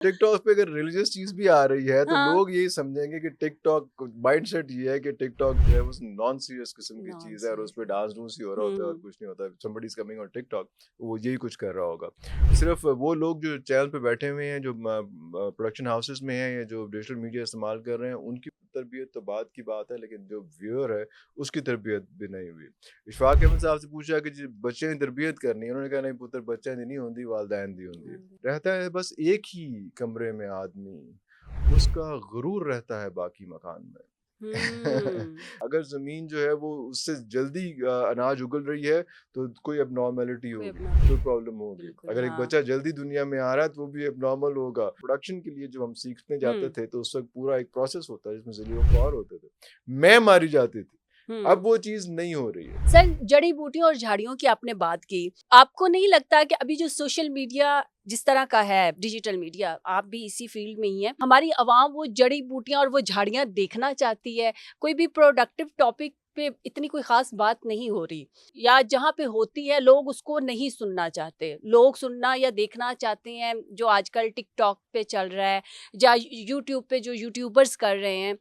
Tick tock पे अगर religious चीज भी आ रही है तो हाँ, लोग यही समझेंगे कि टिक टॉक माइंड सेट ये है कि टिक टॉक जो है वो नॉन सीरियस किस्म की चीज है और उस नॉनसेंस पर है। डांस डूंस ही हो रहा होता है और हुँ, कुछ नहीं होता। Somebody is coming on tick tock, वो यही कुछ कर रहा होगा। सिर्फ वो लोग जो चैनल पे बैठे हुए हैं, जो प्रोडक्शन हाउसेस में हैं या जो डिजिटल मीडिया इस्तेमाल कर रहे हैं, उनकी तरबियत तो बात की बात है, लेकिन जो व्यूअर है उसकी तरबियत भी नहीं हुई। इशफाक अहमद साहब से पूछा कि जी बच्चे ने तरबियत करनी है, उन्होंने कहा नहीं पुत्र बच्चा नहीं होंदी, वालदैन दी होंदी। हाँ जी। रहता है बस एक ही कमरे में आदमी, उसका गुरूर रहता है बाकी मकान में। हुँ, अगर जमीन जो है वो उससे जल्दी अनाज उगल रही है तो कोई एबनॉर्मेलिटी कोई होगी, अपना कोई प्रॉब्लम होगी। बिल्कुल, अगर एक हाँ। बच्चा जल्दी दुनिया में आ रहा है तो वो भी एबनॉर्मल होगा। प्रोडक्शन के लिए जब हम सीखने जाते हुँ, थे तो उस वक्त पूरा एक प्रोसेस होता है जिसमें ज़िलियों ख्वार होते थे, मैं मारी जाती थी। अब हुँ। वो चीज़ नहीं हो रही है। सर, जड़ी-बूटियों और झाड़ियों की आपने बात की। आपको नहीं लगता कि अभी जो सोशल मीडिया जिस तरह का है, डिजिटल मीडिया, आप भी इसी फ़ील्ड में ही हैं, हमारी आवाम वो जड़ी-बूटियाँ और वो झाड़ियाँ देखना चाहती है, कोई भी प्रोडक्टिव टॉपिक पे इतनी कोई ख़ास बात नहीं हो रही, या जहाँ पे होती है लोग उसको नहीं सुनना चाहते। लोग सुनना या देखना चाहते हैं जो आजकल टिकटॉक पे चल रहा है या यूट्यूब पे जो यूट्यूबर्स कर रहे हैं।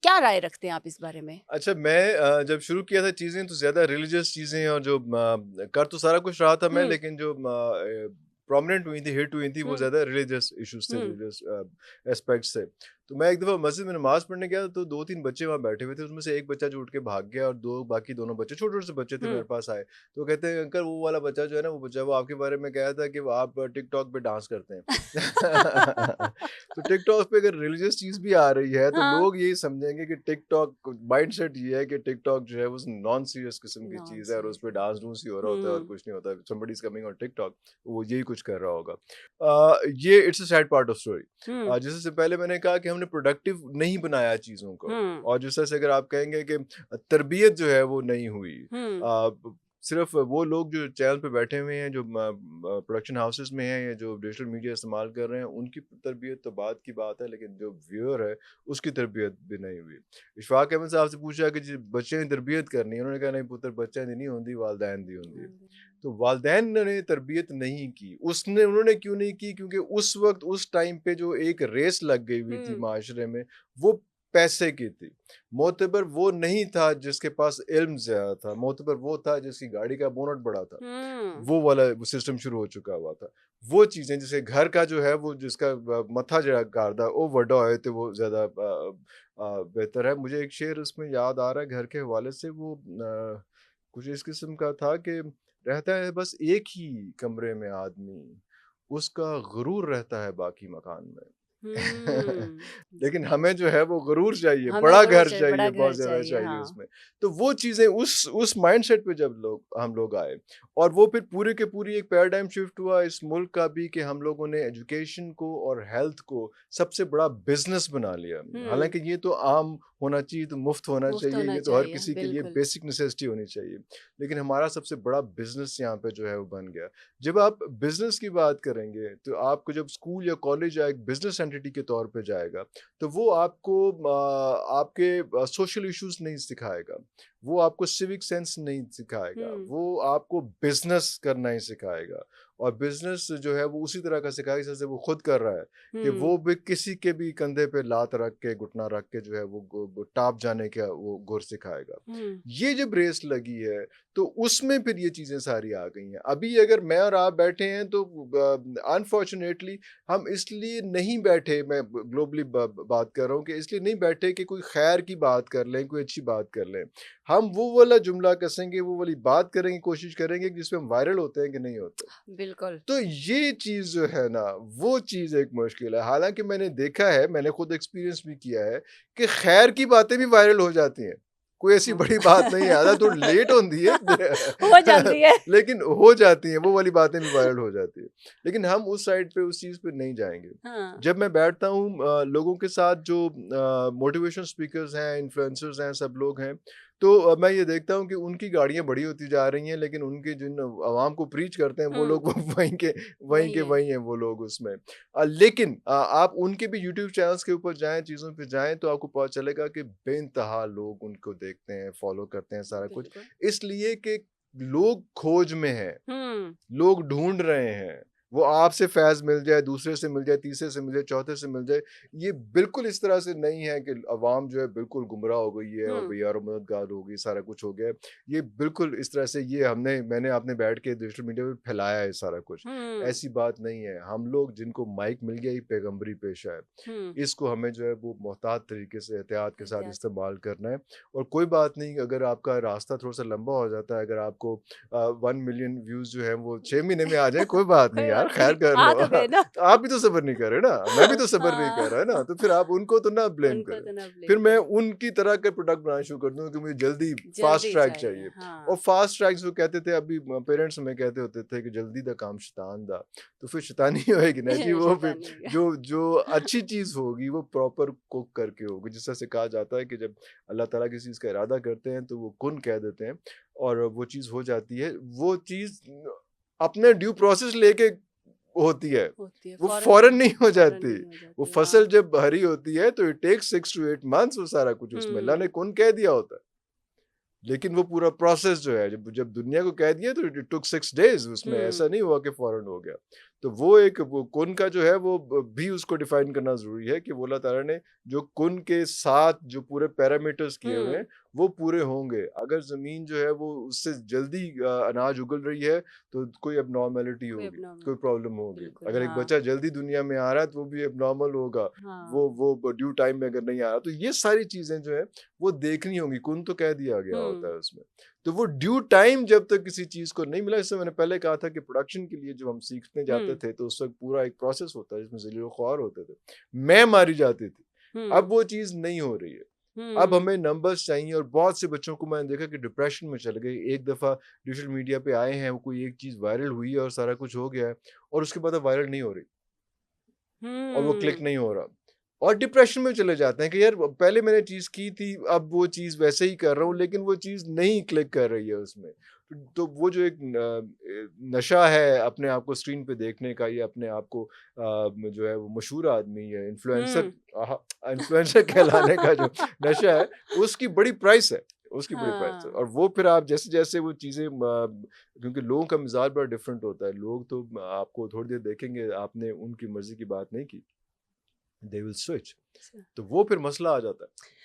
क्या राय रखते हैं आप इस बारे में? अच्छा, मैं जब शुरू किया था चीज़ें तो ज़्यादा रिलीजियस चीज़ें और जो कर तो सारा कुछ रहा था मैं, हुँ, लेकिन जो प्रोमिनेंट हुई थी, हिट हुई थी, वो हुँ, ज़्यादा रिलीजियस इश्यूज़ थे, हुँ, रिलीजियस एस्पेक्ट्स थे। तो मैं एक दफ़ा मस्जिद में नमाज़ पढ़ने गया तो 2-3 बच्चे वहाँ बैठे हुए थे, उसमें से एक बच्चा जो उठ के भाग गया और बाकी दोनों बच्चे छोटे-छोटे से बच्चे थे हुँ। मेरे पास आए। तो कहते हैं अंकल वो वाला बच्चा जो है ना, वो बच्चा वो आपके बारे में कह रहा था कि वो आप टिकटॉक पे डांस करते हैं। तो टिकटॉक पे अगर रिलीजियस चीज़ भी आ रही है तो हाँ, लोग यही समझेंगे कि टिकटॉक माइंडसेट ये है कि टिकटॉक जो है वो नॉन सीरियस किस्म की चीज़ है और उस नॉनसेंस पे है। डांस डूंस ही हो रहा होता है और हुँ, कुछ नहीं होता। Somebody is coming on TikTok, वो यही कुछ कर रहा होगा। ये it's a sad part of hmm, story. जैसे से पहले मैंने कहा कि हमने प्रोडक्टिव नहीं बनाया चीज़ों को, हुँ, और जिस तरह से अगर आप कहेंगे कि तरबियत जो है वो नहीं हुई। हुँ, सिर्फ वो लोग जो चैनल पे बैठे हुए हैं, जो प्रोडक्शन हाउसेस में हैं या जो डिजिटल मीडिया इस्तेमाल कर रहे हैं, उनकी तरबियत तो बात की बात है, लेकिन जो व्यूअर है उसकी तरबियत भी नहीं हुई। इशफाक अहमद साहब से पूछा कि जी बच्चे ने तरबियत करनी है, उन्होंने कहा नहीं पुत्र बच्चा नहीं होंदी, वालदैन दी होंदी। हाँ जी। तो वालदैन ने तरबियत नहीं की, उन्होंने क्यों नहीं की? क्योंकि उस वक्त उस टाइम पे जो एक रेस लग गई हुई थी हुँ, माशरे में, वो पैसे की थी। मोतबर वो नहीं था जिसके पास इल्म ज़्यादा था, मोतबर वो था जिसकी गाड़ी का बोनट बड़ा था। हुँ, वो वाला वो सिस्टम शुरू हो चुका हुआ था। वो चीज़ें जैसे घर का जो है वो जिसका मत्था जड़ा गारदा ओ वड्डा होए तो वो ज़्यादा बेहतर है। मुझे एक शेर उसमें याद आ रहा है घर के हवाले से, वो कुछ इस किस्म का था कि रहता है बस एक ही कमरे में आदमी, उसका गुरूर रहता है बाकी मकान में। हुँ, लेकिन जी। हमें जो है वो गुरूर चाहिए, हमें बड़ा ज़रूर घर चाहिए, चाहिए, बड़ा बहुत घर ज़्यादा चाहिए, चाहिए हाँ। उसमें। तो वो चीज़ें उस माइंडसेट पे जब हम लोग आए, और वो फिर पूरे के पूरी एक पैराडाइम शिफ्ट हुआ इस मुल्क का भी कि हम लोगों ने एजुकेशन को और हेल्थ को सबसे बड़ा बिज़नेस बना लिया। हुँ, हालाँकि ये तो आम होना चाहिए, तो मुफ्त होना मुफ़्त चाहिए, होना ये तो हर चाहिए, किसी के लिए बिल्कुल। बेसिक नेसेसिटी होनी चाहिए। लेकिन हमारा सबसे बड़ा बिज़नेस यहाँ पे जो है वो बन गया। जब आप बिज़नेस की बात करेंगे, तो आपको जब स्कूल या कॉलेज या एक बिज़नेस एंटिटी के तौर पे जाएगा, तो वो आपको आपके सोशल इश्यूज़ नहीं सिखाएगा, वो आपको सिविक सेंस नहीं सिखाएगा, हुँ, वो आपको बिज़नेस करना ही सिखाएगा। और बिज़नेस जो है वो उसी तरह का सिखाएगा जैसे वो खुद कर रहा है, कि हुँ, वो भी किसी के भी कंधे पे लात रख के, घुटना रख के जो है वो टाप जाने का वो गुर सिखाएगा। हुँ, ये जब रेस लगी है, तो उसमें फिर ये चीज़ें सारी आ गई हैं। अभी अगर मैं और आप बैठे हैं तो अनफॉर्चुनेटली हम इसलिए नहीं बैठे, मैं ग्लोबली बात कर रहा हूँ, कि इसलिए नहीं बैठे कि कोई खैर की बात कर लें, कोई अच्छी बात कर लें। हम वो वाला जुमला कसेंगे, वो वाली बात करेंगे, कोशिश करेंगे कि जिसमें हम वायरल होते हैं कि नहीं होते। बिल्कुल। तो ये चीज़ जो है ना, वो चीज़ एक मुश्किल है। हालाँकि मैंने देखा है, मैंने खुद एक्सपीरियंस भी किया है कि खैर की बातें भी वायरल हो जाती हैं। कोई ऐसी हाँ। बड़ी बात नहीं है, आधा थोड़ी लेट होती है हो जाती है। लेकिन हो जाती हैं, वो वाली बातें भी वायरल हो जाती हैं। लेकिन हम उस साइड पे, उस चीज़ पे नहीं जाएँगे। हाँ, जब मैं बैठता हूँ लोगों के साथ जो मोटिवेशनल स्पीकर्स हैं, इन्फ्लुएंसर्स हैं, सब लोग हैं, तो मैं ये देखता हूँ कि उनकी गाड़ियाँ बड़ी होती जा रही हैं, लेकिन उनके जिन अवाम को प्रीच करते हैं वो हुँ, लोग वही है। वहीं हैं वो लोग उसमें। लेकिन आप उनके भी यूट्यूब चैनल्स के ऊपर जाएँ, चीज़ों पे जाएँ, तो आपको पता चलेगा कि बेइंतहा लोग उनको देखते हैं, फॉलो करते हैं सारा कुछ। बिल्कुल। इसलिए कि लोग खोज में हैं, हुँ, लोग ढूँढ रहे हैं। وہ آپ سے فیض مل جائے، دوسرے سے مل جائے، تیسرے سے مل جائے، چوتھے سے مل جائے، یہ بالکل اس طرح سے نہیں ہے کہ عوام جو ہے بالکل گمراہ ہو گئی ہے اور ہوں بے یار و مددگار ہو گئی، سارا کچھ ہو گیا ہے۔ یہ بالکل اس طرح سے یہ میں نے آپ نے بیٹھ کے ڈیجیٹل میڈیا پہ پھیلایا ہے سارا کچھ، ہوں ایسی بات نہیں ہے۔ ہم لوگ جن کو مائک مل گیا یہ پیغمبری پیشہ ہے، ہوں اس کو ہمیں جو ہے وہ محتاط طریقے سے احتیاط کے ساتھ احتیاط استعمال کرنا ہے۔ اور کوئی بات نہیں اگر آپ کا راستہ تھوڑا سا لمبا ہو جاتا ہے، اگر آپ کو 1 ملین ویوز جو ہیں وہ 6 مہینے میں آ جائیں، کوئی بات نہیں کوئی یار، بات خیر نہیں کر آ لو۔ تو گئے نا تو آپ بھی تو صبر نہیں کر رہے نا، میں بھی تو صبر نہیں کر رہا ہے نا، ہاں تو پھر آپ ان کو تو نہ بلیم ان کو کریں۔ تو نہ پھر بلیم میں کریں ان کی طرح کے پروڈکٹ بنانا شروع کر دوں کہ مجھے جلدی فاسٹ جلدی ٹریک چاہیے چاہیے۔ ہاں اور فاسٹ ٹریکس وہ کہتے تھے، ابھی پیرنٹس ہمیں کہتے ہوتے تھے کہ جلدی دا کام شیطان دا، تو پھر شیطانی ہوئے گی نا جی، وہ پھر شیطانی ہو گیا جو اچھی چیز ہوگی وہ پراپر کوک کر کے ہوگی، جس طرح سے کہا جاتا ہے کہ جب اللہ تعالیٰ کسی چیز کا ارادہ کرتے ہیں تو وہ کن کہہ دیتے ہیں اور وہ چیز ہو جاتی ہے۔ وہ چیز اپنے ڈیو پروسیس لے کے ہوتی ہے، ہوتی ہے وہ فوراً فوراً نہیں ہو فوراً جاتی۔ نہیں ہو وہ جاتی ہاں فصل جب ہری ہوتی ہے تو اٹ ٹیک 6 to 8 months، وہ سارا کچھ اس میں اللہ نے کن کہہ دیا ہوتا ہے، لیکن وہ پورا پروسیس جو ہے جب دنیا کو کہہ دیا تو اٹ ٹک 6 days، اس میں ایسا نہیں ہوا کہ فوراً ہو گیا۔ تو وہ ایک وہ کن کا جو ہے وہ بھی اس کو ڈیفائن کرنا ضروری ہے کہ وہ اللہ تعالیٰ نے جو کن کے ساتھ جو پورے پیرامیٹرز کیے ہوئے ہیں وہ پورے ہوں گے۔ اگر زمین جو ہے وہ اس سے جلدی اناج اگل رہی ہے تو کوئی اب نارملٹی کوئی ہوگی، اپنا کوئی پرابلم ہوگی۔ بالکل اگر ایک ہاں بچہ جلدی دنیا میں آ رہا ہے تو وہ بھی اب نارمل ہوگا، ہاں وہ ڈیو ٹائم میں اگر نہیں آ رہا، تو یہ ساری چیزیں جو ہے وہ دیکھنی ہوں گی۔ کن تو کہہ دیا گیا ہوتا ہے اس میں، تو وہ ڈیو ٹائم جب تک کسی چیز کو نہیں ملا، اس سے میں نے پہلے کہا تھا کہ پروڈکشن کے لیے جو ہم سیکھنے جاتے تھے تو اس وقت پورا ایک پروسیس ہوتا ہے جس میں ذلیل و خوار ہوتے تھے، میں ماری جاتی تھی۔ اب وہ چیز نہیں ہو رہی ہے، اب ہمیں نمبرز چاہیے۔ اور بہت سے بچوں کو میں نے دیکھا کہ ڈپریشن میں چل گئے، ایک دفعہ ڈیجیٹل میڈیا پہ آئے ہیں، وہ کوئی ایک چیز وائرل ہوئی ہے اور سارا کچھ ہو گیا ہے اور اس کے بعد اب وائرل نہیں ہو رہی اور وہ کلک نہیں ہو رہا، اور ڈپریشن میں چلے جاتے ہیں کہ یار پہلے میں نے چیز کی تھی، اب وہ چیز ویسے ہی کر رہا ہوں لیکن وہ چیز نہیں کلک کر رہی ہے اس میں۔ تو وہ جو ایک نشہ ہے اپنے آپ کو اسکرین پہ دیکھنے کا، یا اپنے آپ کو جو ہے وہ مشہور آدمی یا انفلوئنسر کہلانے کا جو نشہ ہے، اس کی بڑی پرائس ہے، اس کی بڑی پرائس ہے۔ ہاں اور وہ پھر آپ جیسے جیسے وہ چیزیں کیونکہ لوگوں کا مزاج بڑا ڈفرینٹ ہوتا ہے، لوگ تو آپ کو تھوڑی دیر دیکھیں گے، آپ نے ان کی مرضی کی بات نہیں کی، they will switch، تو وہ پھر مسئلہ آ جاتا ہے۔